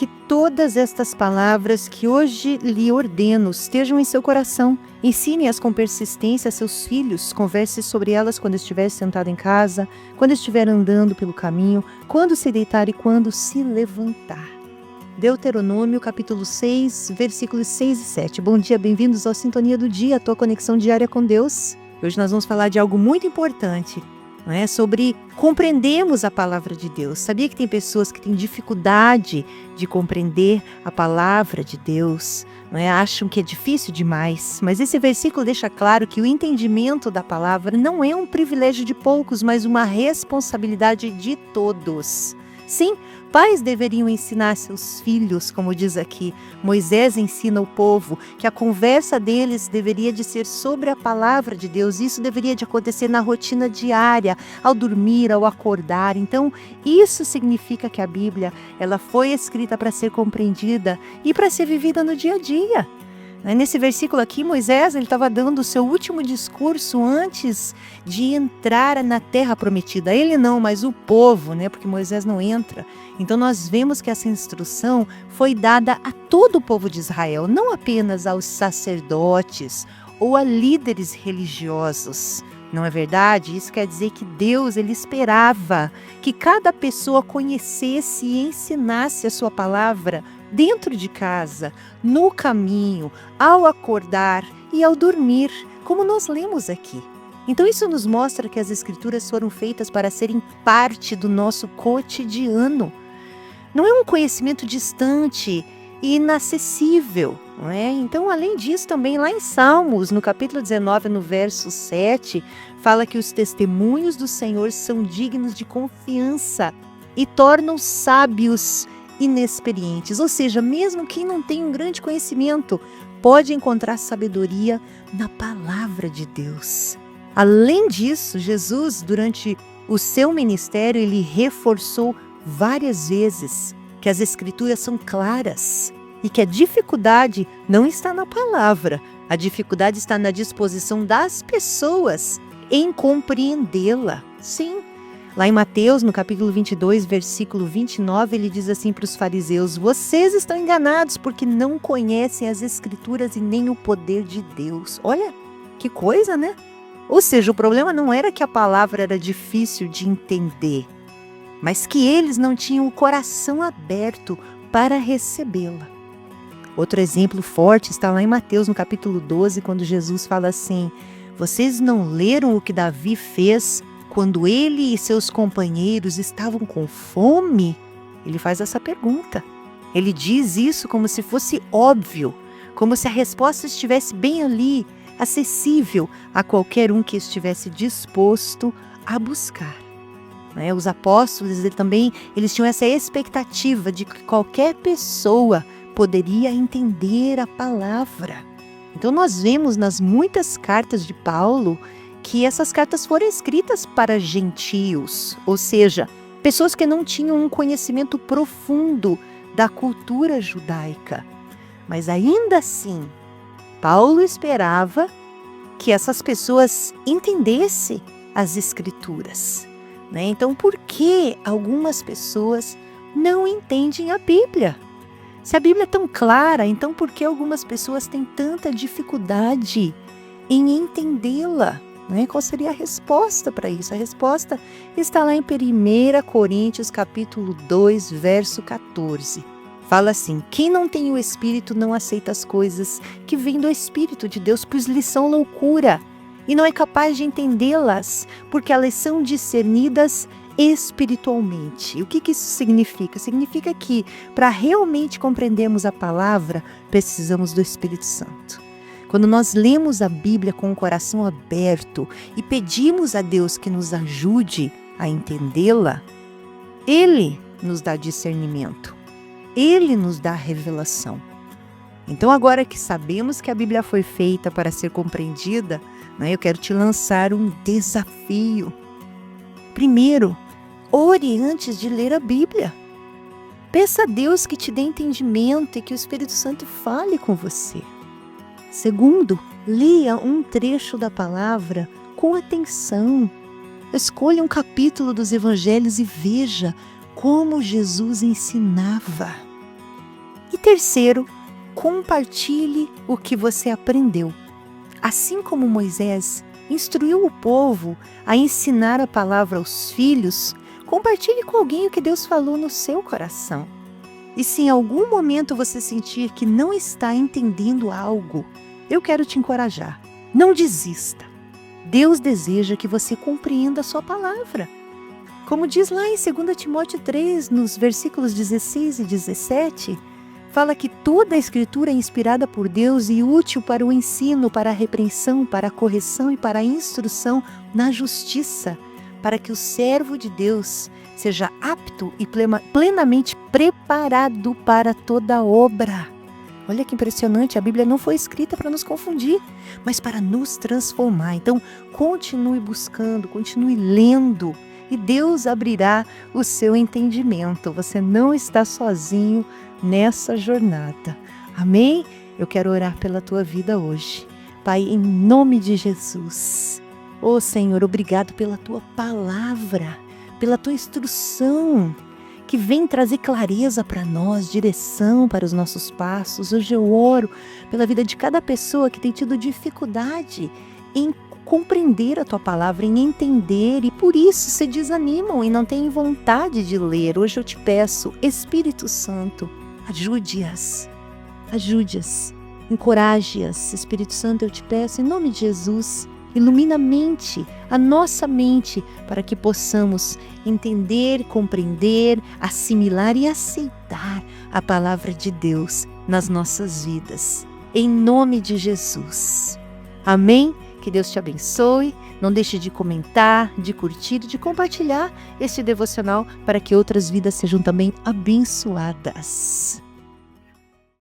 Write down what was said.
que todas estas palavras que hoje lhe ordeno estejam em seu coração. Ensine-as com persistência a seus filhos, converse sobre elas quando estiver sentado em casa, quando estiver andando pelo caminho, quando se deitar e quando se levantar. Deuteronômio, capítulo 6, versículos 6 e 7. Bom dia, bem-vindos ao Sintonia do Dia, a tua conexão diária com Deus. Hoje nós vamos falar de algo muito importante, não é? Sobre compreendermos a palavra de Deus. Sabia que tem pessoas que têm dificuldade de compreender a palavra de Deus, não é? Acham que é difícil demais, mas esse versículo deixa claro que o entendimento da palavra não é um privilégio de poucos, mas uma responsabilidade de todos. Sim, pais deveriam ensinar seus filhos, como diz aqui. Moisés ensina o povo que a conversa deles deveria de ser sobre a palavra de Deus. Isso deveria de acontecer na rotina diária, ao dormir, ao acordar. Então, isso significa que a Bíblia ela foi escrita para ser compreendida e para ser vivida no dia a dia. Nesse versículo aqui, Moisés estava dando o seu último discurso antes de entrar na terra prometida. Ele não, mas o povo, porque Moisés não entra. Então nós vemos que essa instrução foi dada a todo o povo de Israel, não apenas aos sacerdotes ou a líderes religiosos. Não é verdade? Isso quer dizer que Deus ele esperava que cada pessoa conhecesse e ensinasse a sua palavra dentro de casa, no caminho, ao acordar e ao dormir, como nós lemos aqui. Então isso nos mostra que as Escrituras foram feitas para serem parte do nosso cotidiano. Não é um conhecimento distante e inacessível, não é? Então, além disso, também lá em Salmos, no capítulo 19, no verso 7, fala que os testemunhos do Senhor são dignos de confiança e tornam sábios inexperientes. Ou seja, mesmo quem não tem um grande conhecimento, pode encontrar sabedoria na palavra de Deus. Além disso, Jesus, durante o seu ministério, ele reforçou várias vezes que as Escrituras são claras e que a dificuldade não está na palavra, a dificuldade está na disposição das pessoas em compreendê-la. Sim. Lá em Mateus, no capítulo 22, versículo 29, ele diz assim para os fariseus: vocês estão enganados porque não conhecem as Escrituras e nem o poder de Deus. Olha, que coisa, né? Ou seja, o problema não era que a palavra era difícil de entender, mas que eles não tinham o coração aberto para recebê-la. Outro exemplo forte está lá em Mateus, no capítulo 12, quando Jesus fala assim: vocês não leram o que Davi fez quando ele e seus companheiros estavam com fome? Ele faz essa pergunta. Ele diz isso como se fosse óbvio, como se a resposta estivesse bem ali, acessível a qualquer um que estivesse disposto a buscar. Os apóstolos eles tinham essa expectativa de que qualquer pessoa poderia entender a palavra. Então nós vemos nas muitas cartas de Paulo que essas cartas foram escritas para gentios, ou seja, pessoas que não tinham um conhecimento profundo da cultura judaica. Mas ainda assim, Paulo esperava que essas pessoas entendessem as Escrituras. Então, por que algumas pessoas não entendem a Bíblia? Se a Bíblia é tão clara, então por que algumas pessoas têm tanta dificuldade em entendê-la? Qual seria a resposta para isso? A resposta está lá em 1 Coríntios, capítulo 2, verso 14. Fala assim: quem não tem o Espírito não aceita as coisas que vêm do Espírito de Deus, pois lhes são loucura, e não é capaz de entendê-las, porque elas são discernidas espiritualmente. E o que isso significa? Significa que, para realmente compreendermos a palavra, precisamos do Espírito Santo. Quando nós lemos a Bíblia com o coração aberto e pedimos a Deus que nos ajude a entendê-la, Ele nos dá discernimento, Ele nos dá revelação. Então, agora que sabemos que a Bíblia foi feita para ser compreendida, eu quero te lançar um desafio. Primeiro, ore antes de ler a Bíblia. Peça a Deus que te dê entendimento e que o Espírito Santo fale com você. Segundo, leia um trecho da palavra com atenção. Escolha um capítulo dos Evangelhos e veja como Jesus ensinava. terceiro, compartilhe o que você aprendeu. Assim como Moisés instruiu o povo a ensinar a palavra aos filhos, compartilhe com alguém o que Deus falou no seu coração. E se em algum momento você sentir que não está entendendo algo, eu quero te encorajar. Não desista. Deus deseja que você compreenda a sua palavra. Como diz lá em 2 Timóteo 3, nos versículos 16 e 17, fala que toda a Escritura é inspirada por Deus e útil para o ensino, para a repreensão, para a correção e para a instrução na justiça, para que o servo de Deus seja apto e plenamente preparado para toda obra. Olha que impressionante, a Bíblia não foi escrita para nos confundir, mas para nos transformar. Então, continue buscando, continue lendo, e Deus abrirá o seu entendimento. Você não está sozinho nessa jornada. Amém? Eu quero orar pela tua vida hoje. Pai, em nome de Jesus. Ô Senhor, obrigado pela tua palavra, pela tua instrução, que vem trazer clareza para nós, direção para os nossos passos. Hoje eu oro pela vida de cada pessoa que tem tido dificuldade em compreender a tua palavra, em entender, e por isso se desanimam e não têm vontade de ler. Hoje eu te peço, Espírito Santo, ajude-as, encoraje-as. Espírito Santo, eu te peço, em nome de Jesus, ilumina a mente, a nossa mente, para que possamos entender, compreender, assimilar e aceitar a palavra de Deus nas nossas vidas. Em nome de Jesus. Amém? Que Deus te abençoe. Não deixe de comentar, de curtir, de compartilhar este devocional para que outras vidas sejam também abençoadas.